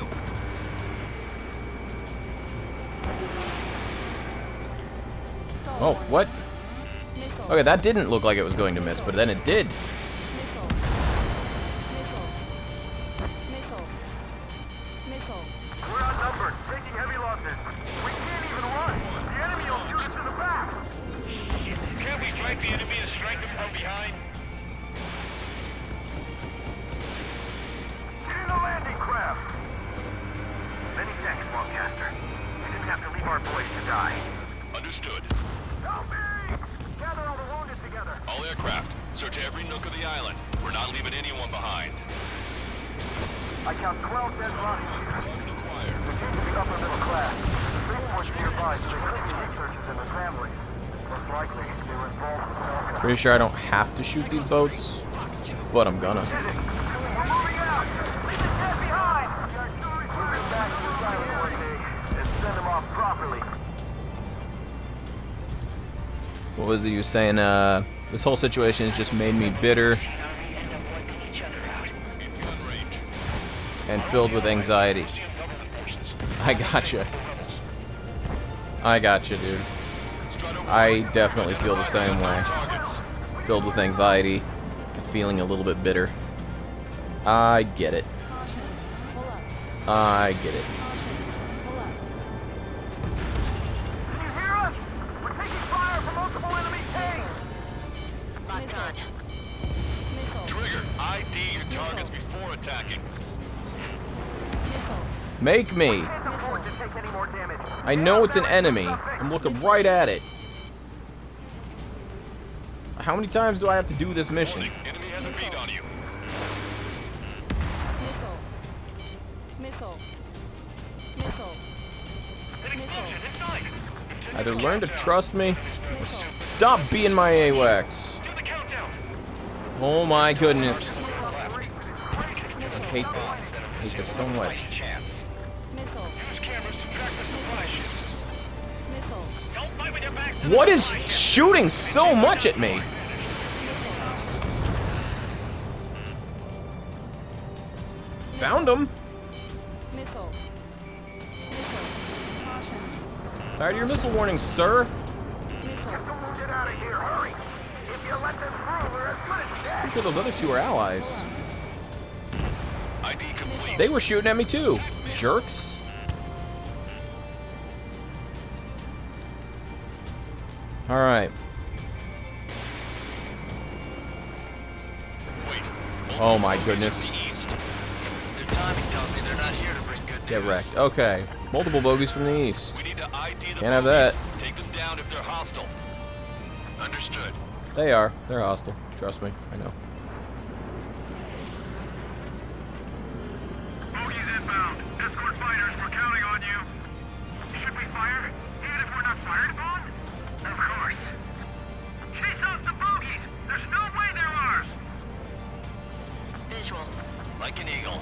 Oh, what? Okay, that didn't look like it was going to miss, but then it did. We're outnumbered, taking heavy losses. We can't even run. The enemy will shoot us in the back. Can't we strike the enemy and strike them from behind? Get in the landing craft. Many thanks, Longcaster. We didn't have to leave our boys to die. Understood. Help me! Gather all the wounded together. All aircraft, Search every nook of the island. We're not leaving anyone behind. I count 12 dead bodies here. Target acquired. They seem to be upper middle class. The spaceport's nearby, so they could be researchers and their families. Most likely, they were involved with Falcon. Pretty sure I don't have to shoot these boats, but I'm gonna. We're moving out! Leave the dead behind! We'll get back to the island one day and send them off properly. What was it you were saying? This whole situation has just made me bitter and filled with anxiety. I gotcha. I gotcha, dude. I definitely feel the same way. Targets. Filled with anxiety and feeling a little bit bitter. I get it. I get it. Can you hear us? We're taking fire from multiple enemy tanks! Locked on. Trigger, ID your targets before attacking. Make me. Can't afford to take any more damage. I know it's an enemy. I'm looking right at it. How many times do I have to do this mission? Warning, enemy has a beat on you. Either learn to trust me, or stop being my AWACS. Do the countdown. Oh my goodness. I hate this. I hate this so much. Use cameras to track the supply ships. Don't fight with your back to What is shooting so much at me? Found him. Tired of your missile warnings, sir. Get out of here, hurry! If you let them through, we're as good as dead! Pretty sure those other two are allies. ID complete. They were shooting at me too. Jerks. Alright. Wait. Oh my Multiple goodness. from the east. Their timing tells me they're not here to bring good news. Get wrecked. Okay. Multiple bogeys from the east. We need to ID the Can't have bogeys. that. Take them down if they're hostile. Understood. They are. They're hostile. Trust me. I know. Bogies inbound. Escort fighters, we're counting on you. Should we fire? Even if we're not fired upon? Of course. Chase off the bogies! There's no way they're ours! Visual. Like an eagle.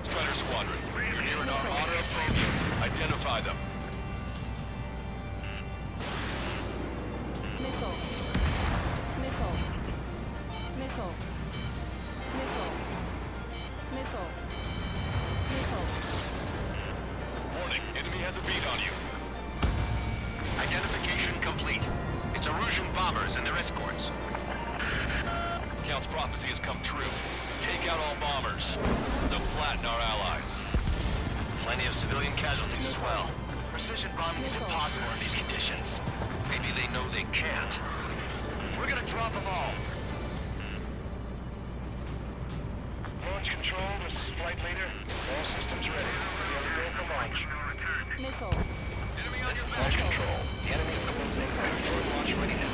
Strider Squadron. You're near an armada of bogeys. Identify them. Warning, enemy has a beat on you. Identification complete. It's Erusian bombers and their escorts. Count's prophecy has come true. Take out all bombers. They'll flatten our allies. Plenty of civilian casualties as well. Precision bombing is impossible in these conditions. Maybe they know they can't. We're gonna drop them all. Launch control, this is flight leader. All systems ready. We are go for launch. Launch control. The enemy is closing. Your launch readiness.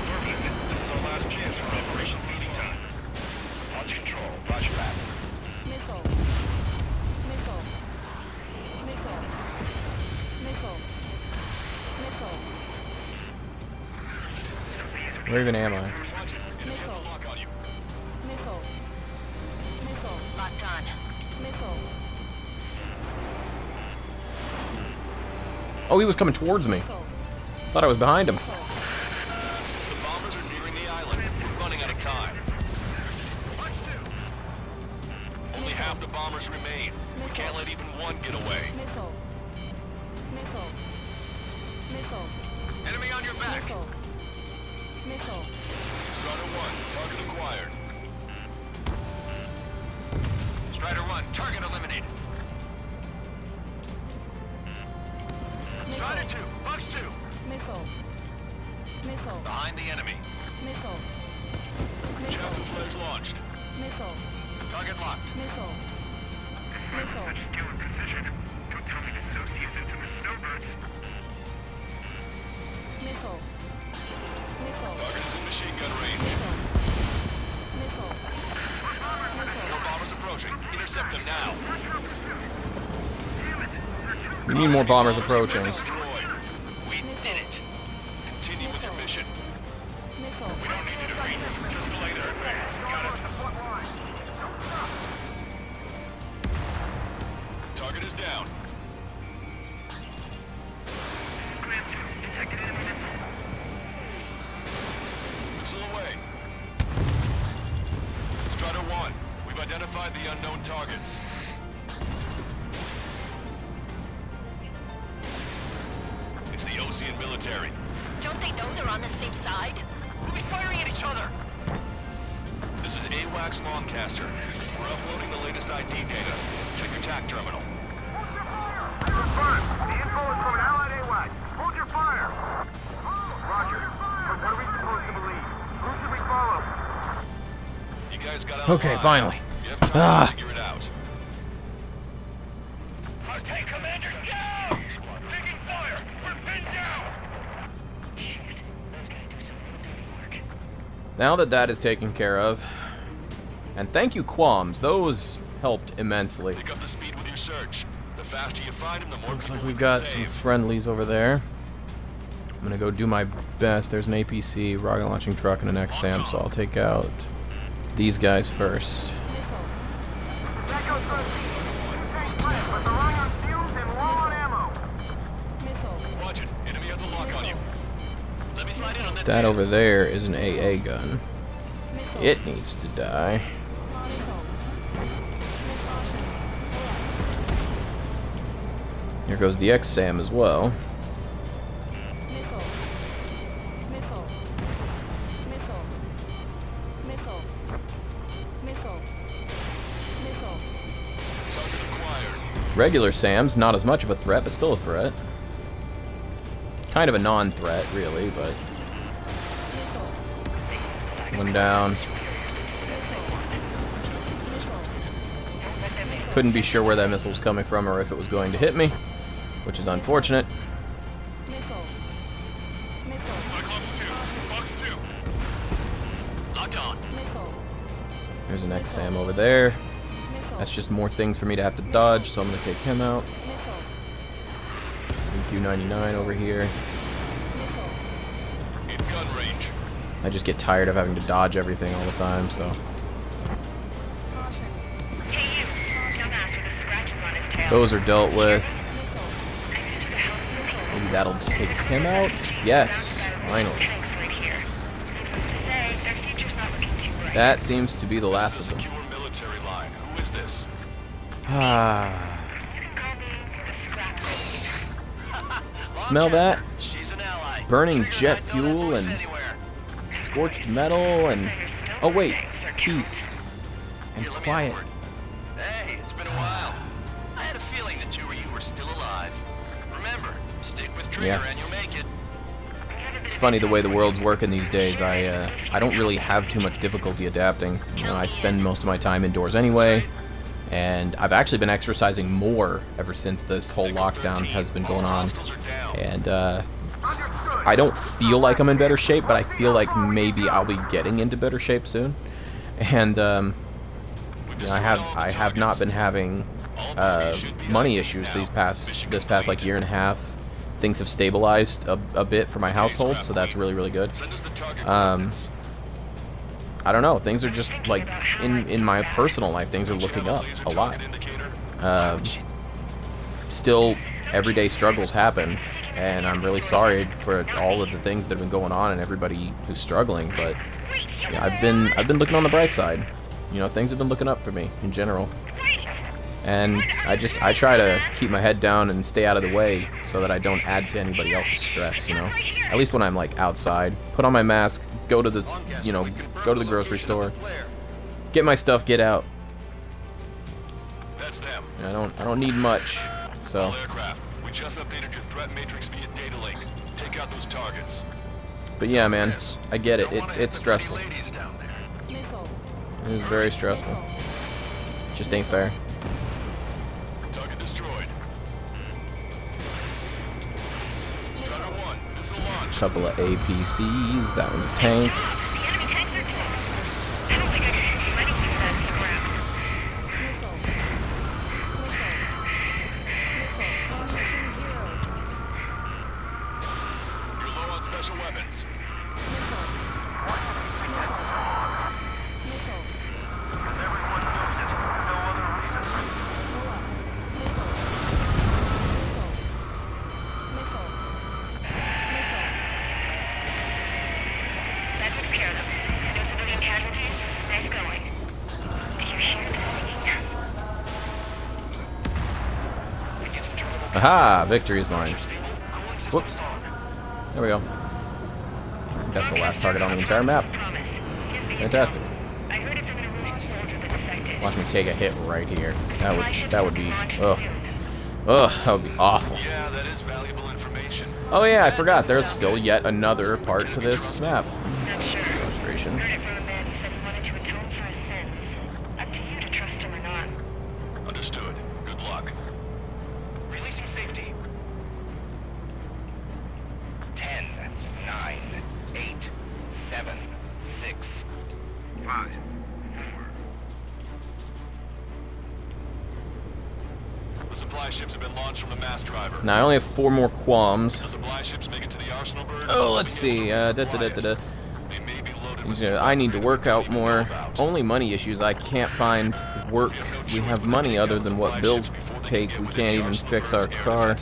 Perfect. This is our last chance for Operation Feeding Time. Launch control. Roger that. Where even am I? Watch it. Enemy has a lock on you. Locked on. Oh, he was coming towards me. Thought I was behind him. The bombers are nearing the island. We're running out of time. Only half the bombers remain. We can't let even one get away. Enemy on your back. Strider 1, target acquired. Strider 1, target eliminated. Strider 2, Bugs 2. Behind the enemy. Chaffin flares launched. Target locked. Such skill and precision. Don't tell me the associates into the snowbirds. Intercept them now. We need more bombers approaching. Destroyed. We did it. Continue with your mission. We don't need to defeat them. Just delay their advance. Got it. Target is down. Missile away. Strider 1, we've identified the unknown targets. It's the Osean military. Don't they know they're on the same side? We'll be firing at each other. This is AWACS Longcaster. We're uploading the latest ID data. Check your TAC terminal. Confirmed. The info is from an allied AWAC. Hold your fire. Roger. But what are we supposed to believe? Who should we follow? You guys got out Okay, alive. finally. You have time to figure it out. Our tank commander's down! Taking fire! We're pinned down! Now that that is taken care of, and thank you, Qualms. Those helped immensely. Pick up the speed with your search. The faster you find them, the more Looks people like we we've can got some save. friendlies over there. I'm gonna go do my best. There's an APC, rocket launching truck, and an XSAM, so I'll take out these guys first. That goes for the tank flat, but they're running on fumes and low on ammo. Watch it. Enemy has a lock on you. Let me slide in on that. That over there is an AA gun. It needs to die. Here goes the XSAM as well. Target acquired. Regular SAM's not as much of a threat, but still a threat. Kind of a non-threat, really, but... One down. Couldn't be sure where that missile was coming from or if it was going to hit me, which is unfortunate. Cyclops 2. Fox 2. Locked on. There's an XSAM over there. That's just more things for me to have to dodge, so I'm going to take him out. M299 over here. In gun range. I just get tired of having to dodge everything all the time, so... Those are dealt with. Maybe that'll take him out? Yes, finally. That seems to be the last This of is a them. secure military line. Who is this? Ah. Smell that? She's an ally. Burning Trigger jet might know that fuel voice and anywhere. scorched metal and... Oh wait, peace. And Here, let me quiet. have a word. Hey, it's been a while. I had a feeling the two of you were still alive. Remember, stick with Trigger Yeah. and you'll make it. It's funny the way the world's working these days. I don't really have too much difficulty adapting. You know, I spend most of my time indoors anyway, and I've actually been exercising more ever since this whole lockdown has been going on. Hostiles are down. And I don't feel like I'm in better shape, but I feel like maybe I'll be getting into better shape soon. And you know, I have not been having money issues this past like year and a half. Things have stabilized a bit for my household, so that's really good. Send us the target Um, coordinates. I don't know, things are just like in my personal life, things are Don't you looking have a up laser a lot. target indicator? Still, everyday struggles happen, and I'm really sorry for all of the things that have been going on and everybody who's struggling. But yeah, I've been looking on the bright side. You know, things have been looking up for me in general. And I try to keep my head down and stay out of the way so that I don't add to anybody else's stress, you know. At least when I'm like outside, put on my mask, go to the, you know, go to the grocery store, get my stuff, get out. That's them. I don't need much. So, All aircraft. We just updated your threat matrix via data link. Take out those targets. but yeah, man, I get it. Don't wanna hit It's the pretty stressful. ladies down there. It is very stressful. Just ain't fair. Target destroyed. Strider 1, missile launch. Couple of APCs. That one's a tank. The enemy tanks are close. I don't think I can see anything that's scrap. Aha! Victory is mine. Whoops. There we go. That's the last target on the entire map. Fantastic. Watch me take a hit right here. That would be ugh. Ugh, that would be awful. Yeah, that is valuable information. Oh yeah, I forgot. There's still yet another part to this map. Illustration. Understood. Good luck. Releasing safety. 10, 9, 8, 7, 6, 5, 4. The supply ships have been launched from the mass driver. Now I only have 4 more qualms. The supply ships make it to the arsenal bird. Oh, let's see. They may be loaded with I need to work out more. Only money issues. I can't find work. We have money other than what bills take. We can't even fix our car.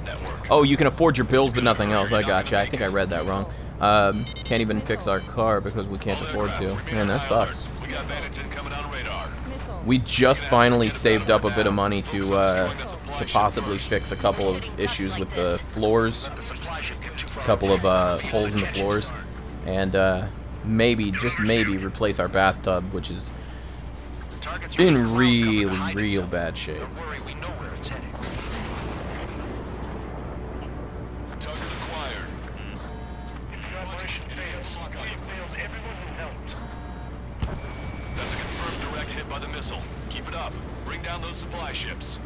Oh, you can afford your bills but nothing else. I gotcha. I think I read that wrong. Can't even fix our car because we can't afford to. Man, that sucks. We got bandits incoming on radar. We just finally saved up a bit of money to possibly fix a couple of issues with the floors. A couple of holes in the floors. And maybe, just maybe, replace our bathtub, which is in real bad shape. Don't worry, we know where it's heading. Target acquired. Operation failed. We failed everyone who helped. That's a confirmed direct hit by the missile. Keep it up. Bring down those supply ships.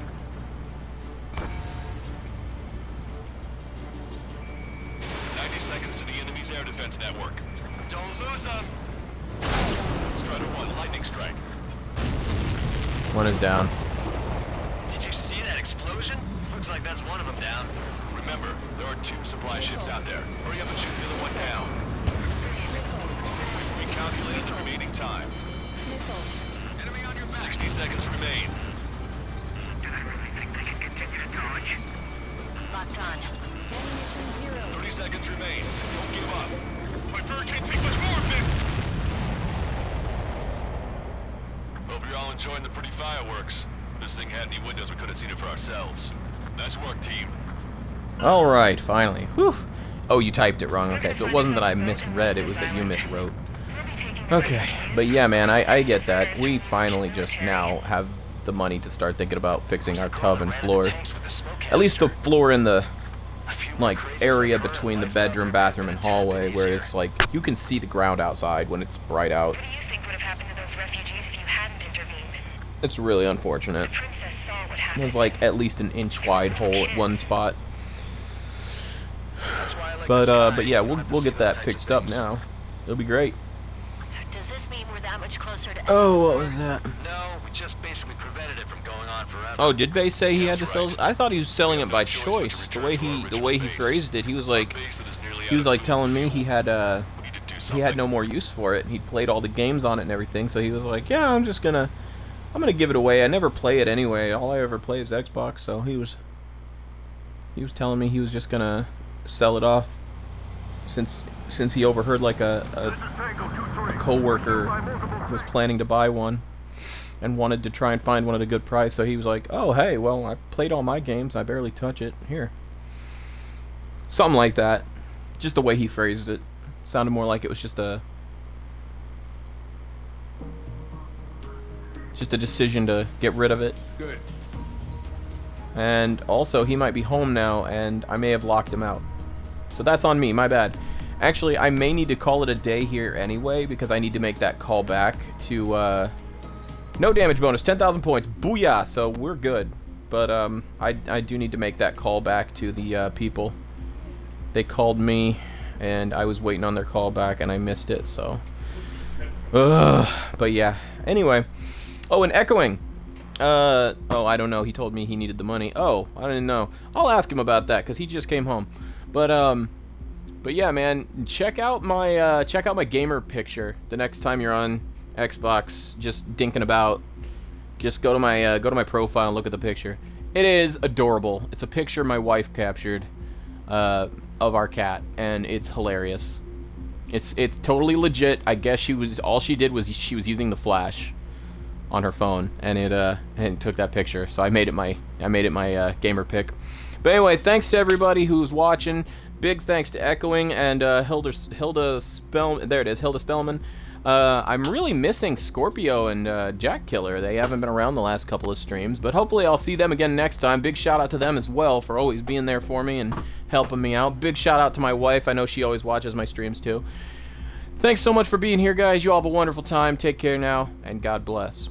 Seconds to the enemy's air defense network. Don't lose them. Strider 1, lightning strike. One is down. Did you see that explosion? Looks like that's one of them down. Remember, there are 2 supply ships out there. Hurry up and shoot the other one down. We've recalculated the remaining time. Enemy on your back. 60 seconds remain. Locked on. 30 seconds remain. Don't give up. My bird can't take much more of this! Hope you're all enjoying the pretty fireworks. This thing had any windows, we could have seen it for ourselves. Nice work, team. Alright, finally. Whew. Oh, you typed it wrong. Okay, so it wasn't that I misread, it was that you miswrote. Okay, but yeah, man, I get that. We finally just now have the money to start thinking about fixing our tub and floor. At least the floor in the like area between the bedroom, bathroom, and hallway, where it's like you can see the ground outside when it's bright out. What do you think would have happened to those refugees if you hadn't intervened? It's really unfortunate. The princess saw what happened. There's like at least an inch wide hole at one spot. But yeah, we'll get that fixed up now. It'll be great. Does this mean we're that much closer to... Oh, what was that? No, we just basically prevented it from going on forever. Oh, did Bay say he had to sell? I thought he was selling it by choice. The way he phrased it, he was like telling me he had no more use for it. He'd played all the games on it and everything, so he was like, yeah, I'm gonna give it away. I never play it anyway. All I ever play is Xbox. So he was telling me he was just gonna sell it off since he overheard like a coworker was planning to buy one and wanted to try and find one at a good price. So he was like, oh hey, well, I played all my games, I barely touch it, here. Something like that. Just the way he phrased it sounded more like it was just a decision to get rid of it. Good. And also, he might be home now, and I may have locked him out. So that's on me, my bad. Actually, I may need to call it a day here anyway, because I need to make that call back to, no damage bonus, 10,000 points, booyah, so we're good. But, I do need to make that call back to the, people. They called me, and I was waiting on their call back, and I missed it, so. But yeah, anyway. Oh, and Echoing. Oh, I don't know. He told me he needed the money. Oh, I didn't know. I'll ask him about that because he just came home. But yeah, man, check out my gamer picture the next time you're on Xbox, just dinking about. Just go to my profile and look at the picture. It is adorable. It's a picture my wife captured of our cat, and it's hilarious. It's totally legit. I guess all she did was she was using the flash on her phone, and it took that picture. So I made it my gamer pic. But anyway, thanks to everybody who's watching. Big thanks to Echoing and Hilda Spellman. There it is, Hilda Spellman. I'm really missing Scorpio and Jack Killer. They haven't been around the last couple of streams, but hopefully I'll see them again next time. Big shout out to them as well for always being there for me and helping me out. Big shout out to my wife. I know she always watches my streams too. Thanks so much for being here, guys. You all have a wonderful time. Take care now, and God bless.